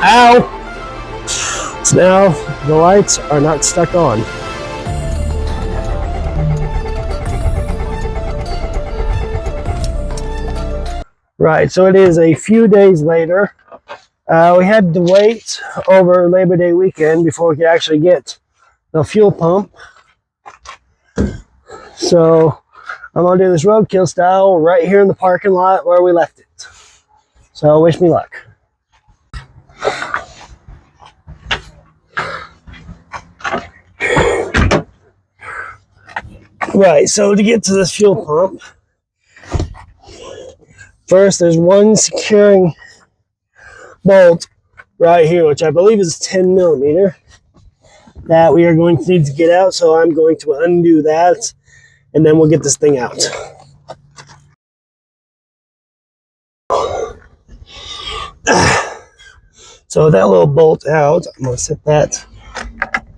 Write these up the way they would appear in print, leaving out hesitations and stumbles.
Ow! So now the lights are not stuck on. Right, so it is a few days later. We had to wait over Labor Day weekend before we could actually get the fuel pump. So I'm gonna do this roadkill style right here in the parking lot where we left it. So wish me luck. Right, so to get to this fuel pump, first there's one securing bolt right here, which I believe is 10 millimeter, that we are going to need to get out. So I'm going to undo that, and then we'll get this thing out. So that little bolt out, I'm going to set that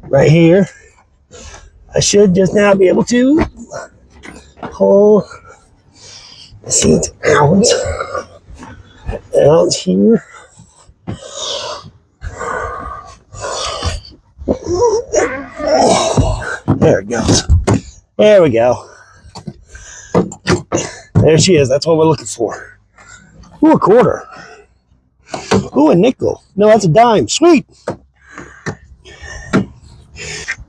right here. I should just now be able to pull the seat out here. There it goes. There we go. There she is. That's what we're looking for. Ooh, a quarter. Ooh, a nickel. No, that's a dime. Sweet.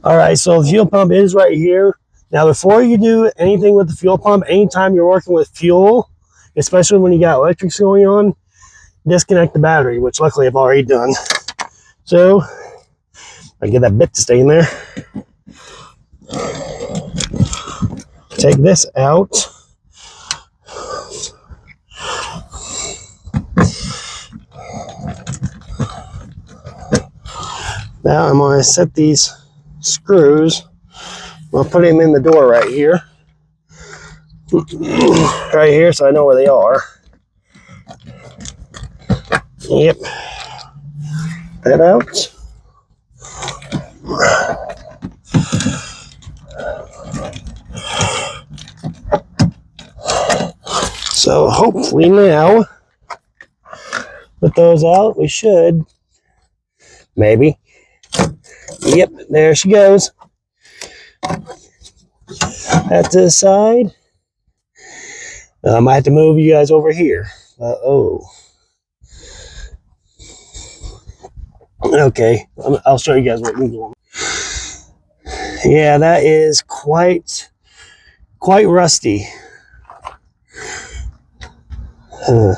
All right, so the fuel pump is right here. Now, before you do anything with the fuel pump, anytime you're working with fuel, especially when you got electrics going on, disconnect the battery, which luckily I've already done. So I get that bit to stay in there. Take this out. Now I'm going to set these screws. I'll put them in the door right here. Right here, so I know where they are. Yep. That out. So hopefully now, with those out, we should, maybe. Yep, there she goes. That to the side. I might have to move you guys over here. Oh. Okay, I'll show you guys what we're doing. Yeah, that is quite rusty. I'm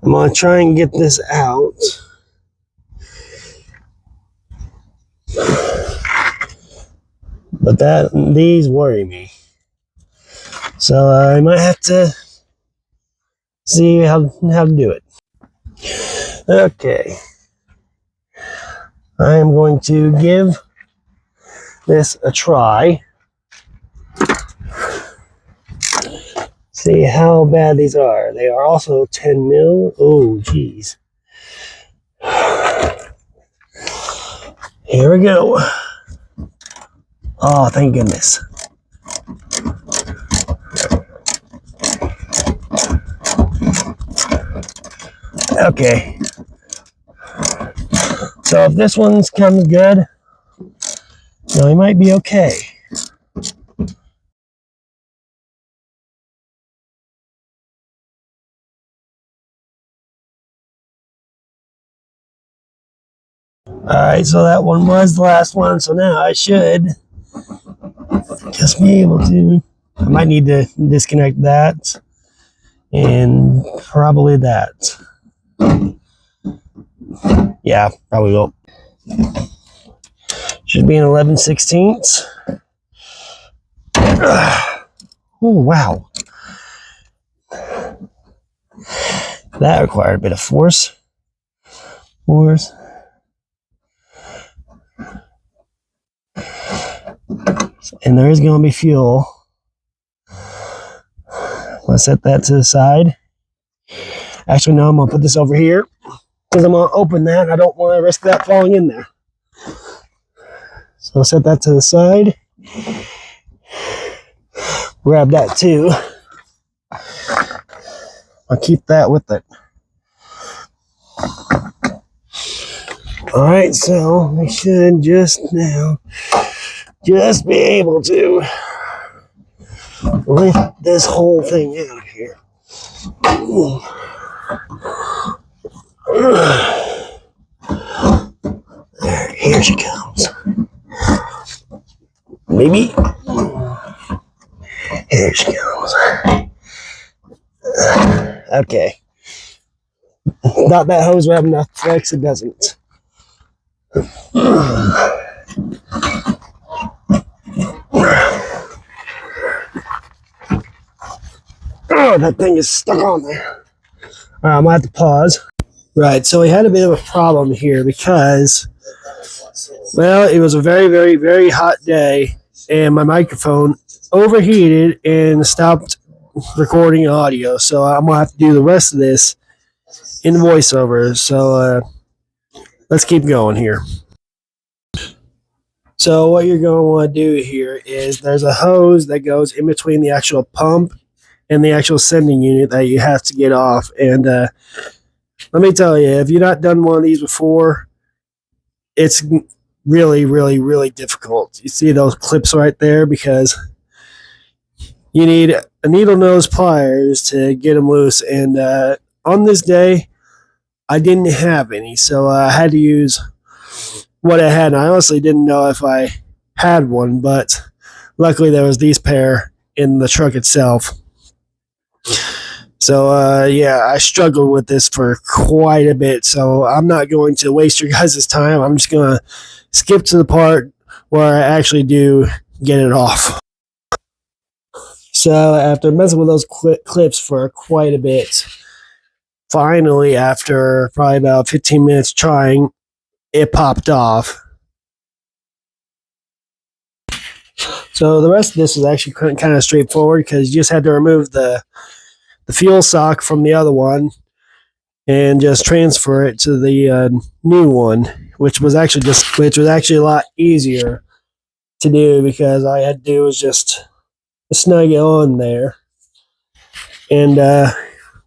gonna try and get this out. But these worry me. So I might have to see how to do it. Okay. I am going to give this a try. See how bad these are. They are also 10 mil. Oh, geez. Here we go. Oh, thank goodness. Okay. So if this one's coming good, we might be okay. Alright, so that one was the last one, so now I should just be able to, I might need to disconnect that, and probably that. Yeah, probably will. Should be an 11/16. Oh, wow. That required a bit of force. And there is going to be fuel. Let's set that to the side. Actually, no, I'm going to put this over here. because I'm going to open that. I don't want to risk that falling in there. So I'll set that to the side. Grab that too. I'll keep that with it. Alright, so we should just be able to lift this whole thing out of here. There, here she comes. Maybe. Here she comes. Okay. Thought that hose would have enough flex, it doesn't. Oh, that thing is stuck on there. All right, I'm gonna have to pause. Right, so we had a bit of a problem here because, well, it was a very, very, very hot day, and my microphone overheated and stopped recording audio. So I'm gonna have to do the rest of this in voiceover. So let's keep going here. So what you're going to want to do here is there's a hose that goes in between the actual pump and the actual sending unit that you have to get off. And let me tell you, if you've not done one of these before, it's really, really, really difficult. You see those clips right there, because you need a needle nose pliers to get them loose. And on this day, I didn't have any, so I had to use what I had. And I honestly didn't know if I had one, but luckily there was these pair in the truck itself. So yeah, I struggled with this for quite a bit, so I'm not going to waste your guys' time. I'm just going to skip to the part where I actually do get it off. So after messing with those clips for quite a bit, finally, after probably about 15 minutes trying, it popped off. So the rest of this is actually kind of straightforward, because you just had to remove the fuel sock from the other one and just transfer it to the new one, which was actually a lot easier to do, because all I had to do was just snug it on there and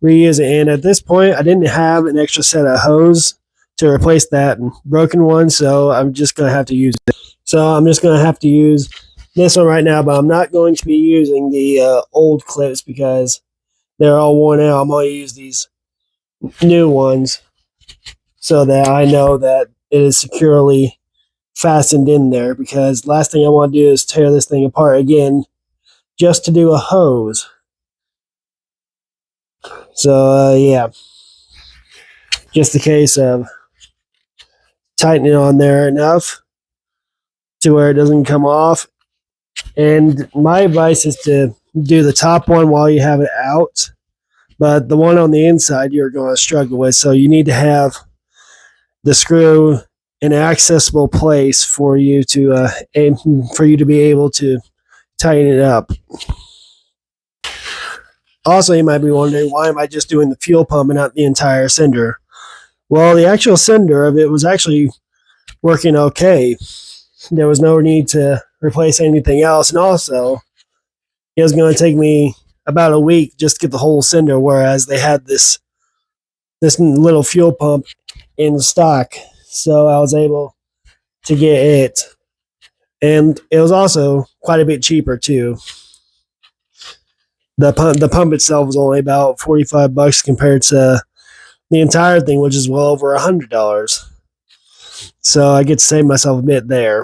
reuse it. And at this point, I didn't have an extra set of hose to replace that broken one, so I'm just going to have to use it. So I'm just going to have to use this one right now, but I'm not going to be using the old clips because they're all worn out. I'm going to use these new ones so that I know that it is securely fastened in there, because last thing I want to do is tear this thing apart again just to do a hose. So yeah, just a case of tightening on there enough to where it doesn't come off. And my advice is to do the top one while you have it out, but the one on the inside you're going to struggle with, so you need to have the screw in an accessible place for you to be able to tighten it up. Also, you might be wondering, why am I just doing the fuel pump and not the entire sender? Well, the actual sender of it was actually working okay. There was no need to replace anything else, and also it was going to take me about a week just to get the whole sender, whereas they had this little fuel pump in stock, so I was able to get it, and it was also quite a bit cheaper too. The pump itself was only about $45 compared to the entire thing, which is well over $100. So I get to save myself a bit there.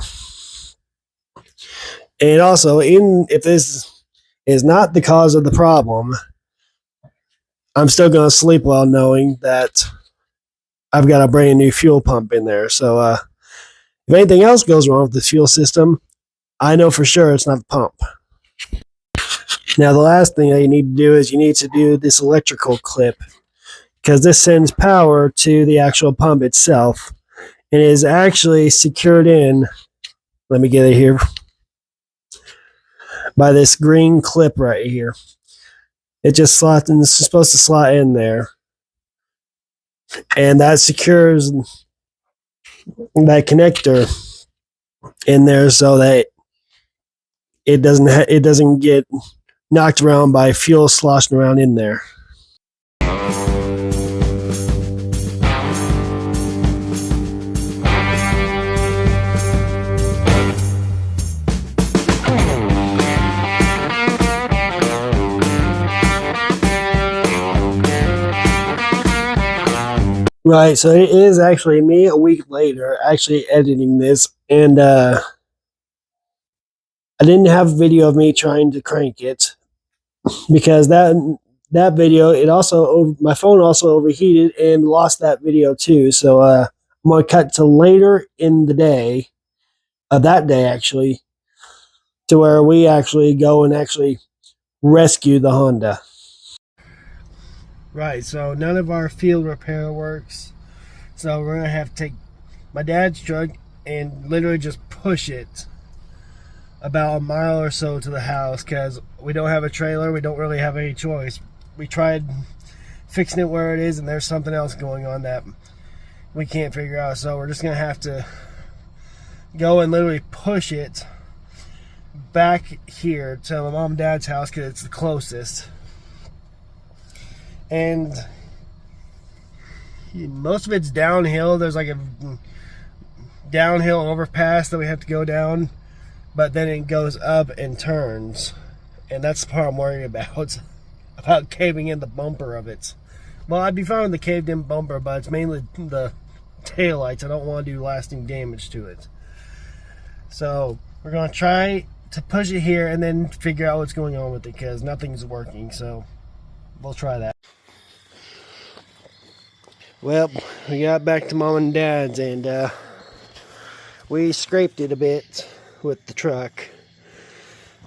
And also, even if this is not the cause of the problem, I'm still going to sleep well knowing that I've got a brand new fuel pump in there. So if anything else goes wrong with the fuel system, I know for sure it's not the pump. Now, the last thing that you need to do is you need to do this electrical clip, because this sends power to the actual pump itself, and it is actually secured in, let me get it here, by this green clip right here. It just slots, and it's supposed to slot in there. and that secures that connector in there so that it doesn't get knocked around by fuel sloshing around in there. Right, so it is actually me a week later actually editing this, and I didn't have a video of me trying to crank it because that video, it also, my phone also overheated and lost that video too. So I'm going to cut to later in the day, that day actually, to where we actually go and actually rescue the Honda. Right, so none of our field repair works. So we're going to have to take my dad's truck and literally just push it about a mile or so to the house because we don't have a trailer. We don't really have any choice. We tried fixing it where it is, and there's something else going on that we can't figure out. So we're just going to have to go and literally push it back here to my mom and dad's house because it's the closest. And most of it's downhill. There's like a downhill overpass that we have to go down, but then it goes up and turns, and that's the part I'm worried about caving in the bumper of it. Well, I'd be fine with the caved in bumper, but it's mainly the taillights. I don't want to do lasting damage to it. So we're going to try to push it here and then figure out what's going on with it because nothing's working. So we'll try that. Well, we got back to mom and dad's, and we scraped it a bit with the truck,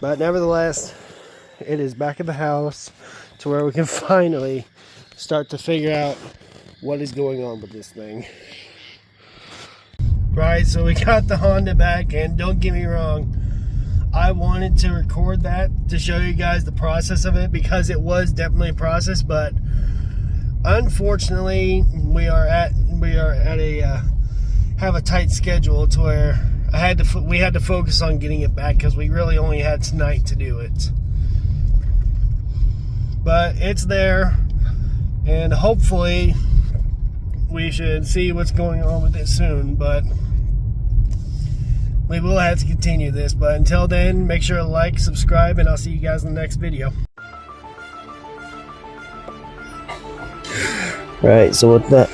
but nevertheless it is back at the house to where we can finally start to figure out what is going on with this thing. Right, so we got the Honda back, and don't get me wrong, I wanted to record that to show you guys the process of it because it was definitely a process, but unfortunately we have a tight schedule to where we had to focus on getting it back because we really only had tonight to do it. But it's there, and hopefully we should see what's going on with it soon, but we will have to continue this. But until then, make sure to like, subscribe, and I'll see you guys in the next video. Right, so with that